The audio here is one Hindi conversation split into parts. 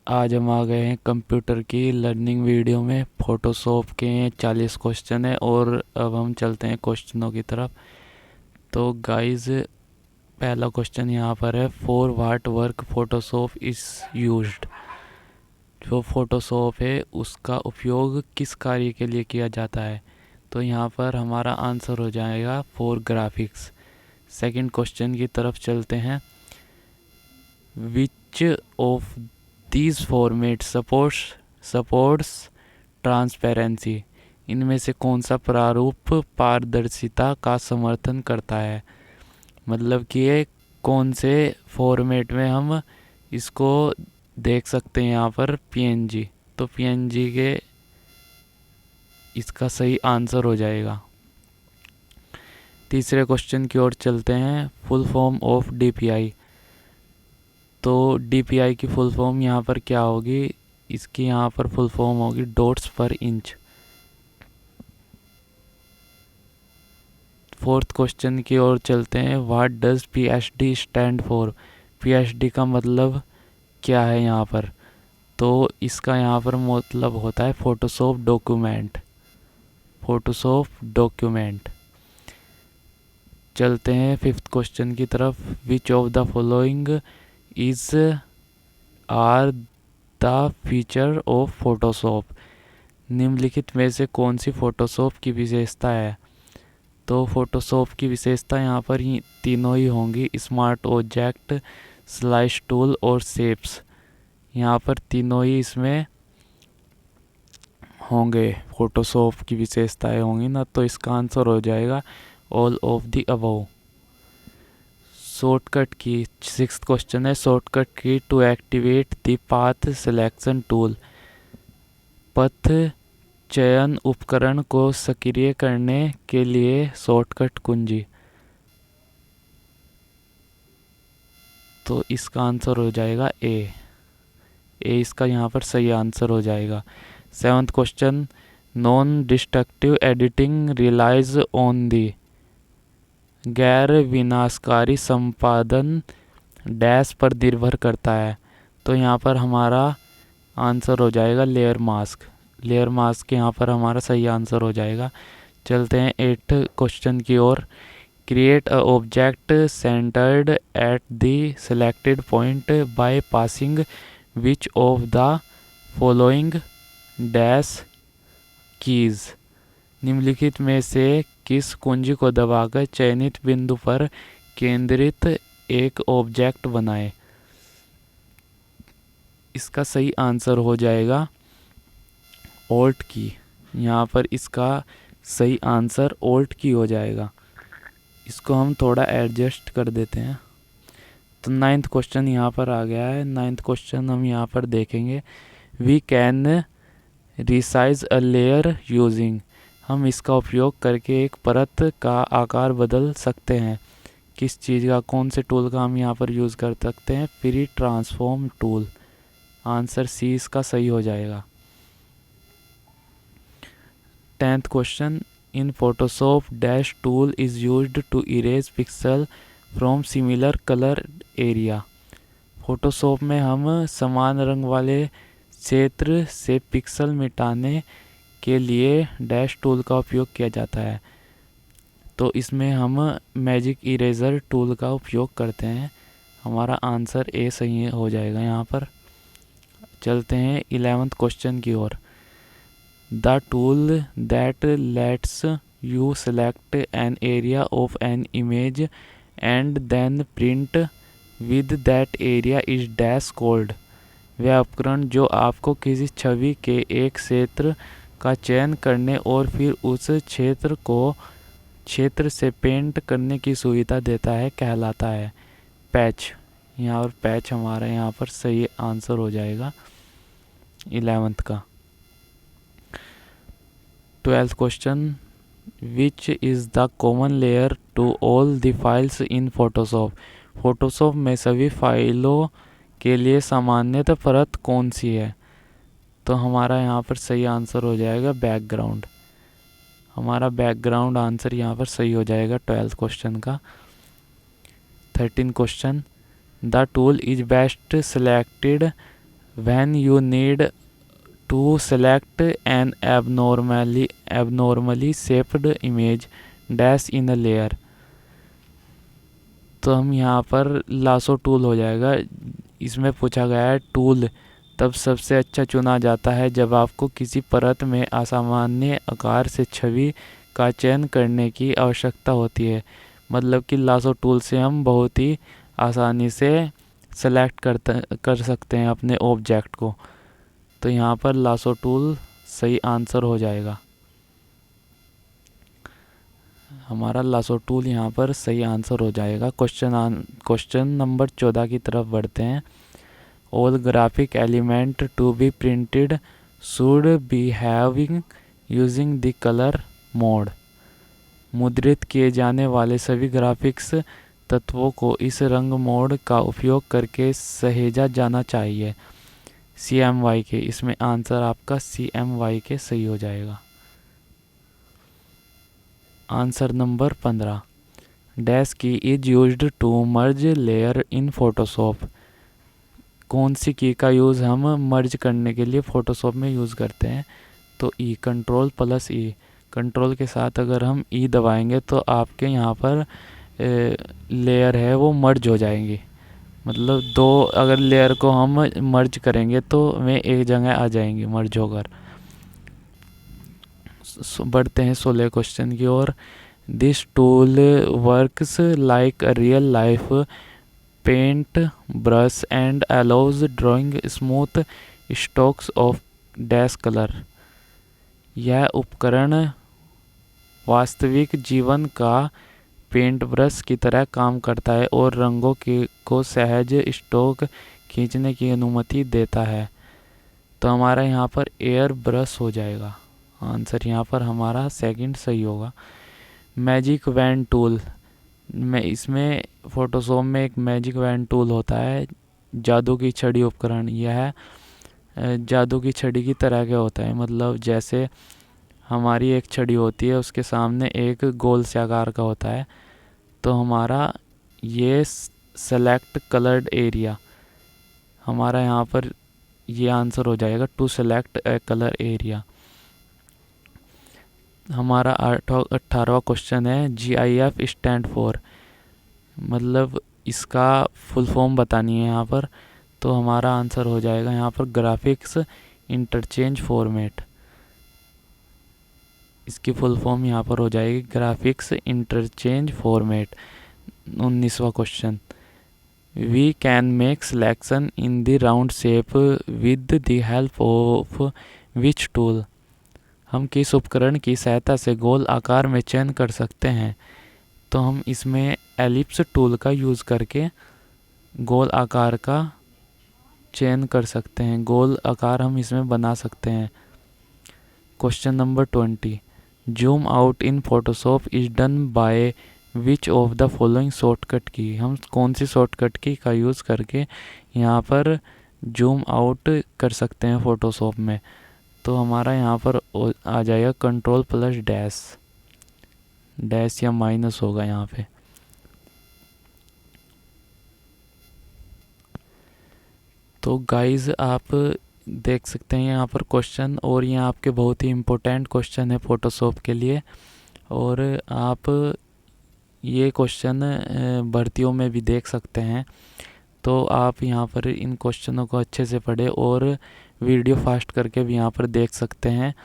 आज हम आ गए हैं कंप्यूटर की लर्निंग वीडियो में। फोटोशॉप के 40 क्वेश्चन है और अब हम चलते हैं क्वेश्चनों की तरफ। तो गाइस, पहला क्वेश्चन यहाँ पर है, for what work Photoshop is used. जो फोटोशॉप है उसका उपयोग किस कार्य के लिए किया जाता है? तो यहाँ पर हमारा आंसर हो जाएगा फॉर ग्राफिक्स। सेकंड क्वेश्चन की तरफ चलते हैं, which of these formats supports transparency। इनमें से कौन सा प्रारूप पारदर्शिता का समर्थन करता है? मतलब कि ये कौन से फॉर्मेट में हम इसको देख सकते हैं यहाँ पर पीएनजी। तो पीएनजी के इसका सही आंसर हो जाएगा। तीसरे क्वेश्चन की ओर चलते हैं, फुल फॉर्म ऑफ डीपीआई। तो डीपीआई की फुल फॉर्म यहाँ पर क्या होगी? इसकी यहाँ पर फुल फॉर्म होगी डॉट्स पर इंच। फोर्थ क्वेश्चन की ओर चलते हैं, what does PhD stand for. PhD का मतलब क्या है यहाँ पर? तो इसका यहाँ पर मतलब होता है फोटोशॉप डॉक्यूमेंट। Photoshop document. चलते हैं फिफ्थ क्वेश्चन की तरफ, which of the following is are the feature of Photoshop. निम्नलिखित में से कौन सी फोटोशॉप की विशेषता है? तो फोटोशॉप की विशेषता यहाँ पर ही तीनों ही होंगी, स्मार्ट ऑब्जेक्ट, स्लाइस टूल और शेप्स। यहाँ पर तीनों ही इसमें होंगे, फोटोशॉप की विशेषताएं होंगी ना। तो इसका आंसर हो जाएगा all of the above. Shortcut की सिक्स्थ क्वेश्चन है, shortcut key to activate the path selection tool. पथ चयन उपकरण को सक्रिय करने के लिए शॉर्टकट कुंजी। तो इसका आंसर हो जाएगा ए इसका यहाँ पर सही आंसर हो जाएगा। Seventh question, non destructive editing relies on the. गैर विनाशकारी संपादन डैश पर निर्भर करता है। तो यहाँ पर हमारा आंसर हो जाएगा लेयर मास्क। लेयर मास्क यहाँ पर हमारा सही आंसर हो जाएगा। चलते हैं एट्थ क्वेश्चन की ओर, create a object centered at the selected point by passing which of the following dash keys. निम्नलिखित में से किस कुंजी को दबाकर चयनित बिंदु पर केंद्रित एक ऑब्जेक्ट बनाएं? इसका सही आंसर हो जाएगा ऑल्ट की। यहाँ पर इसका सही आंसर ऑल्ट की हो जाएगा। इसको हम थोड़ा एडजस्ट कर देते हैं। तो नाइन्थ क्वेश्चन यहाँ पर आ गया है। नाइन्थ क्वेश्चन हम यहाँ पर देखेंगे, we can resize a layer using. हम इसका उपयोग करके एक परत का आकार बदल सकते हैं। किस चीज़ का, कौन से टूल का हम यहाँ पर यूज़ कर सकते हैं? Free transform tool. Answer C इसका सही हो जाएगा। 10th question, in Photoshop dash tool is used to erase pixel from similar colour area. Photoshop में हम समान रंग वाले क्षेत्र से पिक्सल मिटाने के लिए डैश टूल का उपयोग किया जाता है। तो इसमें हम मैजिक इरेजर टूल का उपयोग करते हैं। हमारा आंसर ए सही हो जाएगा यहाँ पर। चलते हैं 11th क्वेश्चन की ओर, the tool that lets you select an area of an image and then print with that area is dash called. वह उपकरण जो आपको किसी छवि के एक क्षेत्र का चयन करने और फिर उस क्षेत्र से पेंट करने की सुविधा देता है कहलाता है पैच। यहाँ पर पैच हमारा यहाँ पर सही आंसर हो जाएगा 11th का। 12th question, which is the common layer to all the files in Photoshop. Photoshop में सभी फाइलों के लिए सामान्यतः परत कौन सी है? तो हमारा यहाँ पर सही आंसर हो जाएगा बैकग्राउंड। हमारा बैकग्राउंड आंसर यहाँ पर सही हो जाएगा 12th क्वेश्चन का। 13 question, the tool is best selected when you need to select an abnormally shaped image dash in a layer. तो हम यहाँ पर लासो टूल हो जाएगा। इसमें पूछा गया है टूल तब सबसे अच्छा चुना जाता है जब आपको किसी परत में असामान्य आकार से छवि का चयन करने की आवश्यकता होती है। मतलब कि लासो टूल से हम बहुत ही आसानी से सेलेक्ट कर सकते हैं अपने ऑब्जेक्ट को। तो यहाँ पर लासो टूल सही आंसर हो जाएगा। हमारा लासो टूल यहाँ पर सही आंसर हो जाएगा। क्वेश्चन नंबर 14 की तरफ बढ़ते हैं। All graphic element to be printed should be having using the colour mode. मुद्रित किए जाने वाले सभी ग्राफिक्स तत्वों को इस रंग मोड का उपयोग करके सहेजा जाना चाहिए। CMYK, इसमें आंसर आपका CMYK सही हो जाएगा। Answer number 15, dash key is used to merge layer in Photoshop. कौन सी की का यूज़ हम मर्ज करने के लिए फोटोशॉप में यूज़ करते हैं? तो ई, कंट्रोल+E। कंट्रोल के साथ अगर हम ई दबाएंगे तो आपके यहाँ पर लेयर है वो मर्ज हो जाएंगी। मतलब दो अगर लेयर को हम मर्ज करेंगे तो वे एक जगह आ जाएंगी मर्ज होकर। बढ़ते हैं 16 क्वेश्चन की ओर। This tool works like a real life paint brush and allows drawing smooth strokes of dash colour. यह उपकरण वास्तविक जीवन का पेंट ब्रश की तरह काम करता है और रंगों को सहज स्ट्रोक खींचने की अनुमति देता है। तो हमारा यहाँ पर एयर ब्रश हो जाएगा। आंसर यहाँ पर हमारा सेकंड सही होगा। मैजिक वैन टूल, इसमें फोटोशॉप में एक मैजिक वैन टूल होता है, जादू की छड़ी उपकरण। यह जादू की छड़ी की तरह का होता है। मतलब जैसे हमारी एक छड़ी होती है, उसके सामने एक गोल से आकार का होता है। तो हमारा ये सेलेक्ट कलर्ड एरिया, हमारा यहाँ पर ये आंसर हो जाएगा to select a colour area. हमारा 18वां क्वेश्चन है GIF स्टैंड फॉर। मतलब इसका फुल फॉर्म बतानी है यहाँ पर। तो हमारा आंसर हो जाएगा यहाँ पर ग्राफिक्स इंटरचेंज फॉर्मेट। इसकी फुल फॉर्म यहाँ पर हो जाएगी ग्राफिक्स इंटरचेंज फॉर्मेट। 19वां question, we can make selection in the round shape with the help of which tool. हम किस उपकरण की सहायता से गोल आकार में चयन कर सकते हैं? तो हम इसमें एलिप्स टूल का यूज़ करके गोल आकार का चयन कर सकते हैं। गोल आकार हम इसमें बना सकते हैं। Question number 20, zoom out in Photoshop is done by which of the following shortcut की। हम कौन सी शॉर्टकट की का यूज़ करके यहाँ पर जूम आउट कर सकते हैं फोटोशॉप में? तो हमारा यहाँ पर आ जाएगा कंट्रोल+डैश, डैश या माइनस होगा यहाँ पे। तो गाइज आप देख सकते हैं यहाँ पर क्वेश्चन, और ये आपके बहुत ही इम्पोर्टेंट क्वेश्चन है फोटोशॉप के लिए। और आप ये क्वेश्चन भर्तियों में भी देख सकते हैं। तो आप यहाँ पर इन क्वेश्चनों को अच्छे से पढ़ें और वीडियो फास्ट करके भी यहाँ पर देख सकते हैं,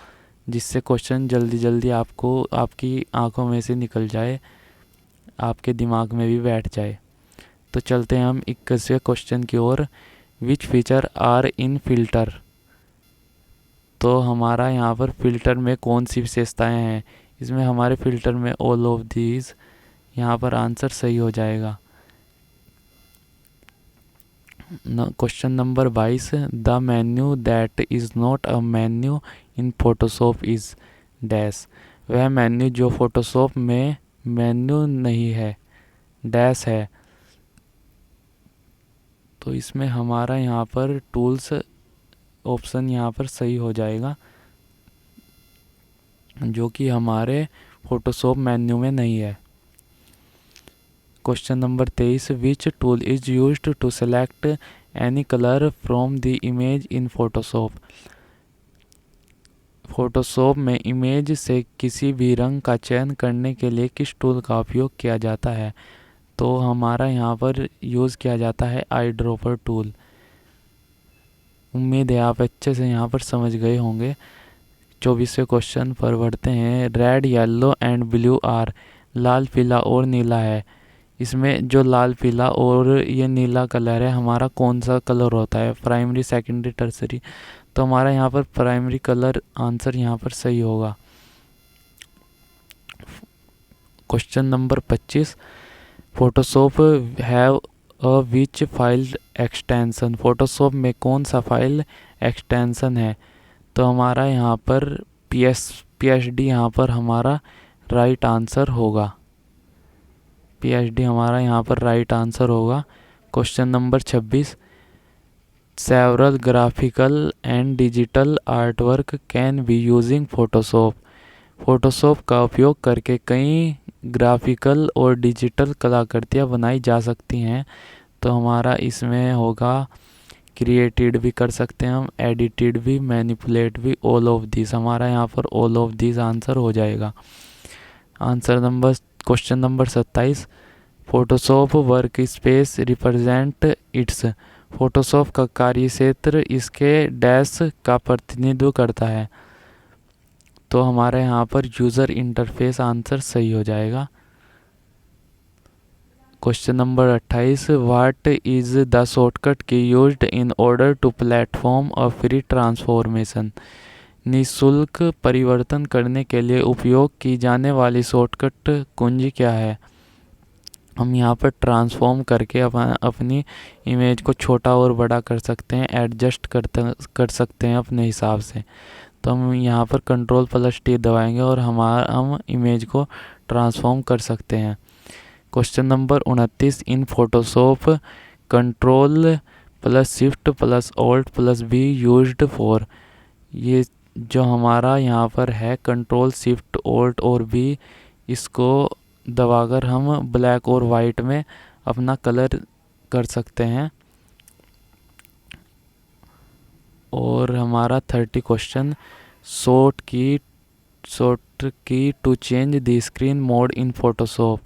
जिससे क्वेश्चन जल्दी जल्दी आपको आपकी आंखों में से निकल जाए, आपके दिमाग में भी बैठ जाए। तो चलते हैं हम 21वें क्वेश्चन की ओर। Which feature are in filter. तो हमारा यहाँ पर फिल्टर में कौन सी विशेषताएं हैं? इसमें हमारे फिल्टर में ऑल ऑफ दीज, यहाँ पर आंसर सही हो जाएगा। Question number 22, the menu that is not a menu in Photoshop is dash. वह मेन्यू जो फोटोशॉप में मेन्यू नहीं है, डैश है। तो इसमें हमारा यहाँ पर टूल्स ऑप्शन यहाँ पर सही हो जाएगा, जो कि हमारे फोटोशॉप मेन्यू में नहीं है। Question number 23, which tool is used to select any colour from the image in Photoshop. Photoshop में इमेज से किसी भी रंग का चयन करने के लिए किस टूल का उपयोग किया जाता है? तो हमारा यहाँ पर यूज़ किया जाता है आई ड्रॉपर टूल। उम्मीद है आप अच्छे से यहाँ पर समझ गए होंगे। 24वें क्वेश्चन पर बढ़ते हैं। Red, yellow and blue are, लाल, पीला और नीला है। इसमें जो लाल, पीला और ये नीला कलर है, हमारा कौन सा कलर होता है? Primary, secondary, tertiary. तो हमारा यहाँ पर प्राइमरी कलर आंसर यहाँ पर सही होगा। Question number 25, Photoshop have a which file extension. Photoshop में कौन सा फाइल एक्सटेंशन है? तो हमारा यहाँ पर PSD यहाँ पर हमारा राइट आंसर होगा। PSD हमारा यहाँ पर राइट आंसर होगा। Question number 26, several graphical and digital artwork can be using Photoshop. Photoshop का उपयोग करके कई ग्राफिकल और डिजिटल कलाकृतियाँ बनाई जा सकती हैं। तो हमारा इसमें होगा क्रिएटेड भी कर सकते हैं हम, एडिटेड भी, मैनिपुलेट भी, ऑल ऑफ दिस। हमारा यहाँ पर ऑल ऑफ दिस आंसर हो जाएगा। Question number 27, Photoshop work space represent it's. Photoshop का कार्य क्षेत्र इसके डैश का प्रतिनिधित्व करता है। तो हमारे यहाँ पर यूज़र इंटरफेस आंसर सही हो जाएगा। Question number 28, what is the shortcut key used in order to platform a free transformation. निःशुल्क परिवर्तन करने के लिए उपयोग की जाने वाली शॉर्टकट कुंजी क्या है? हम यहाँ पर ट्रांसफॉर्म करके अपनी इमेज को छोटा और बड़ा कर सकते हैं, एडजस्ट कर सकते हैं अपने हिसाब से। तो हम यहाँ पर Ctrl+T दबाएंगे और हम इमेज को ट्रांसफॉर्म कर सकते हैं। Question number 29, in Photoshop Ctrl+Shift+Alt+V used for. ये जो हमारा यहाँ पर है Ctrl+Shift+Alt और V, इसको दबाकर हम ब्लैक और वाइट में अपना कलर कर सकते हैं। और हमारा 30 question, short key to change the screen mode in Photoshop.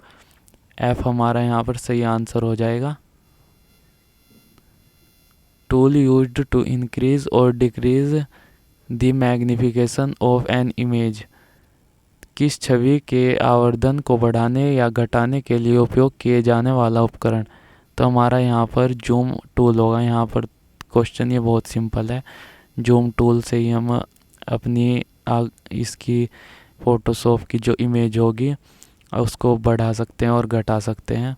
F हमारा यहाँ पर सही आंसर हो जाएगा। टूल यूज्ड टू इंक्रीज और decrease the magnification of an image. किस छवि के आवर्धन को बढ़ाने या घटाने के लिए उपयोग किए जाने वाला उपकरण? तो हमारा यहाँ पर जूम टूल होगा। यहाँ पर क्वेश्चन ये बहुत सिंपल है। जूम टूल से ही हम अपनी इसकी फोटोशॉप की जो इमेज होगी उसको बढ़ा सकते हैं और घटा सकते हैं।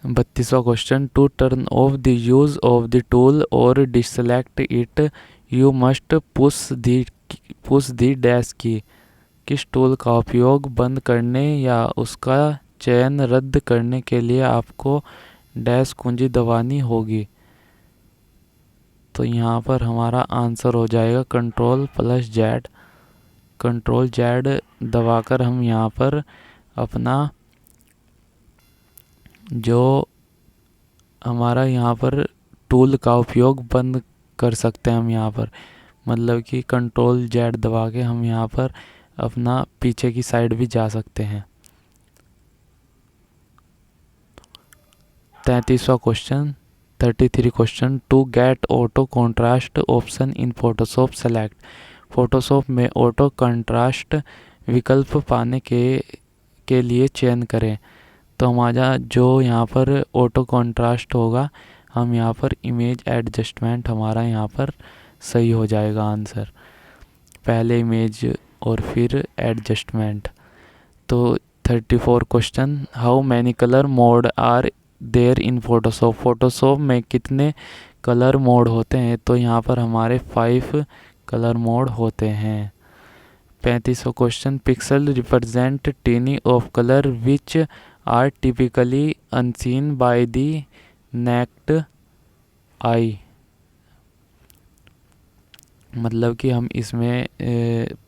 32वां question, to turn off the use of the tool और deselect it you must push the dash key. किस टूल का उपयोग बंद करने या उसका चयन रद्द करने के लिए आपको डैश कुंजी दबानी होगी? तो यहाँ पर हमारा आंसर हो जाएगा Ctrl+Z। Ctrl+Z दबाकर हम यहाँ पर अपना जो हमारा यहाँ पर टूल का उपयोग बंद कर सकते हैं। हम यहाँ पर मतलब कि Ctrl+Z दबा के हम यहाँ पर अपना पीछे की साइड भी जा सकते हैं। 33वां question, 33 question, to get auto contrast option in Photoshop select. Photoshop में ऑटो कंट्रास्ट विकल्प पाने के लिए चयन करें। तो हमारा जो यहाँ पर ऑटो कंट्रास्ट होगा, हम यहाँ पर इमेज एडजस्टमेंट हमारा यहाँ पर सही हो जाएगा आंसर। पहले इमेज और फिर एडजस्टमेंट। तो 34 question, how many colour mode are there in Photoshop. Photoshop में कितने कलर मोड होते हैं? तो यहाँ पर हमारे 5 कलर मोड होते हैं। 35वां question, pixel represent tiny of colour which are typically unseen by the naked eye. मतलब कि हम इसमें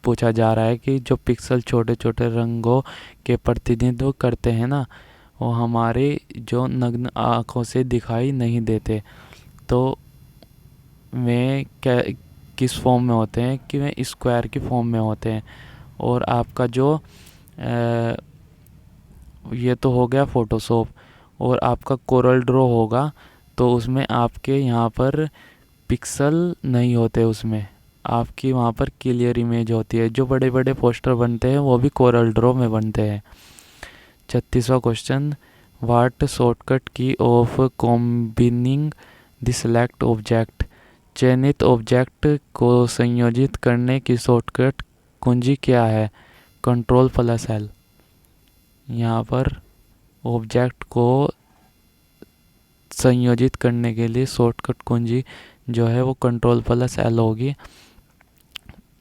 पूछा जा रहा है कि जो पिक्सल छोटे छोटे रंगों के प्रतिनिधित्व करते हैं ना, वो हमारे जो नग्न आँखों से दिखाई नहीं देते। तो वे किस फॉर्म में होते हैं कि वे स्क्वायर की फॉर्म में होते हैं। और आपका जो ये तो हो गया फ़ोटोशॉप। और आपका कोरल ड्रॉ होगा तो उसमें आपके यहाँ पर पिक्सल नहीं होते, उसमें आपकी वहाँ पर क्लियर इमेज होती है। जो बड़े बड़े पोस्टर बनते हैं वो भी कोरल ड्रॉ में बनते हैं। 36वां क्वेश्चन, व्हाट शॉर्टकट की ऑफ कॉम्बिनिंग द सिलेक्ट ऑब्जेक्ट। चयनित ऑब्जेक्ट को संयोजित करने की शॉर्टकट कुंजी क्या है? Ctrl+L। यहाँ पर ऑब्जेक्ट को संयोजित करने के लिए शॉर्टकट कुंजी जो है वो Ctrl+L होगी।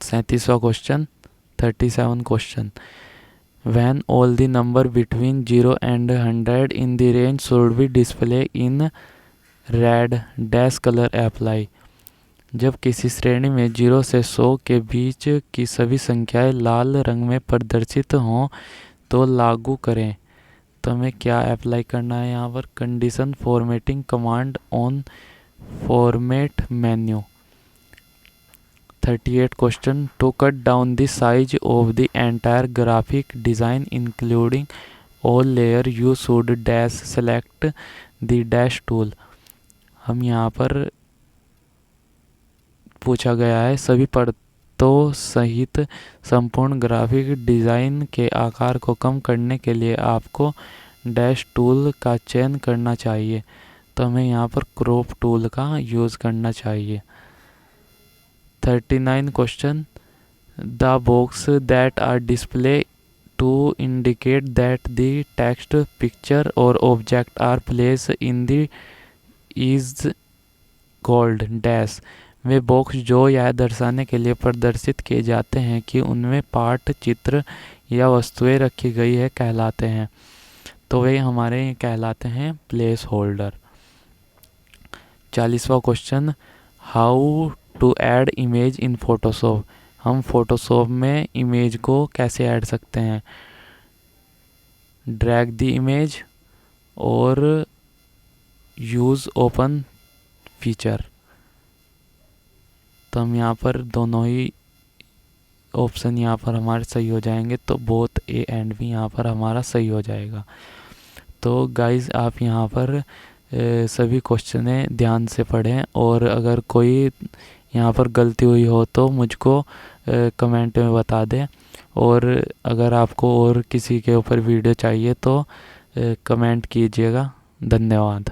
37वां question, 37 question, when all the number between 0 and 100 in the range should be displayed in red dash color apply। जब किसी श्रेणी में 0 से 100 के बीच की सभी संख्याएं लाल रंग में प्रदर्शित हों तो लागू करें। तो हमें क्या अप्लाई करना है यहाँ पर? Condition formatting command on format menu. 38 question, to cut down the size of the entire graphic design including all layer you should dash select the dash tool. हम यहाँ पर पूछा गया है सभी परतों सहित संपूर्ण ग्राफिक डिज़ाइन के आकार को कम करने के लिए आपको डैश टूल का चयन करना चाहिए। तो हमें यहाँ पर क्रॉप टूल का यूज़ करना चाहिए। 39 question, the box that are display to indicate that the text picture और object are place in the is called dash. वे बॉक्स जो यह दर्शाने के लिए प्रदर्शित किए जाते हैं कि उनमें पाठ, चित्र या वस्तुएं रखी गई है कहलाते हैं। तो वे हमारे कहलाते हैं प्लेस होल्डर। 40वां question, how to add image in Photoshop. हम फोटोशॉप में इमेज को कैसे ऐड सकते हैं? ड्रैग द इमेज और यूज़ ओपन फीचर। तो हम यहाँ पर दोनों ही ऑप्शन यहाँ पर हमारे सही हो जाएंगे। तो बोथ ए एंड बी यहाँ पर हमारा सही हो जाएगा। तो गाइज़ आप यहाँ पर सभी क्वेश्चनें ध्यान से पढ़ें और अगर कोई यहाँ पर गलती हुई हो तो मुझको कमेंट में बता दें। और अगर आपको और किसी के ऊपर वीडियो चाहिए तो कमेंट कीजिएगा। धन्यवाद।